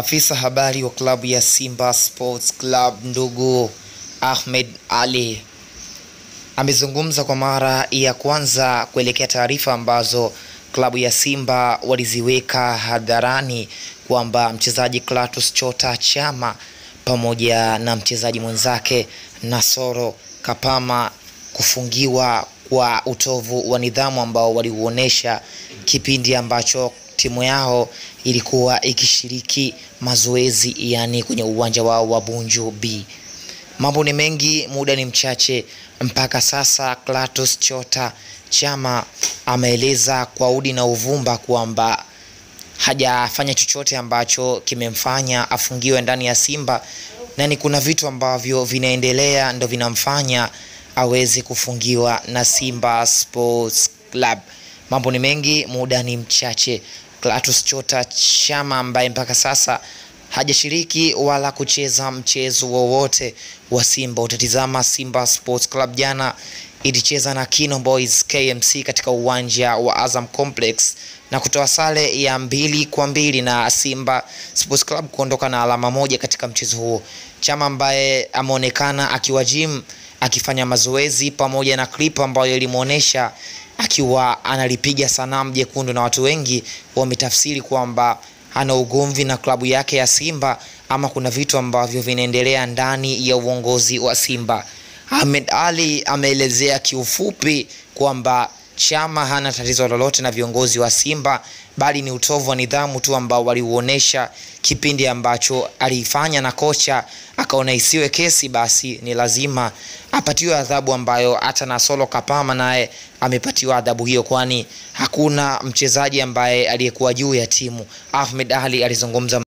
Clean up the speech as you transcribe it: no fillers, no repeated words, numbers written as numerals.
Afisa habari wa klabu ya Simba Sports Club ndugu Ahmed Ali amezungumza kwa mara ya kwanza kuelekea taarifa ambazo klabu ya Simba waliziweka hadharani kwamba mchezaji Clatous Chota Chama pamoja na mchezaji mwenzake Nasoro Kapama kufungiwa kwa utovu wa nidhamu ambao waliuonesha kipindi ambacho timu yao ilikuwa ikishiriki mazoezi yani kwenye uwanja wao wa Bunju B. Mambo ni mengi, muda ni mchache. Mpaka sasa Clatous Chota Chama ameeleza kwa udi na uvumba kwamba hajafanya chochote ambacho kimemfanya afungiwe ndani ya Simba, na ni kuna vitu ambavyo vinaendelea ndo vinamfanya aweze kufungiwa na Simba Sports Club. Mambo ni mengi, muda ni mchache. Clatous Chota Chama ambaye mpaka sasa hajashiriki wala kucheza mchezo wowote wa Simba. Utatizama Simba Sports Club jana ilicheza na Kino Boys KMC katika uwanja wa Azam Complex na kutoa sare ya 2-2 na Simba Sports Club kuondoka na alama moja katika mchezo huo. Chama ambaye ameonekana akiwa gym akifanya mazoezi pamoja na clip ambayo ilimuonesha akiwa analipiga sanamu jekundu, na watu wengi wametafsiri kwamba ana ugomvi na klabu yake ya Simba ama kuna vitu ambavyo vinaendelea ndani ya uongozi wa Simba. Ahmed Ali ameelezea kiufupi kwamba Chama hana tatizo lolote na viongozi wa Simba, bali ni utovu wa nidhamu tu ambao waliuonesha kipindi ambacho alifanya na kocha akaona isiwe kesi, basi ni lazima apatiwe adhabu ambayo hata Nasoro Kapama naye amepatiwa adhabu hiyo, kwani hakuna mchezaji ambaye aliyekuwa juu ya timu. Ahmed Ali alizungumza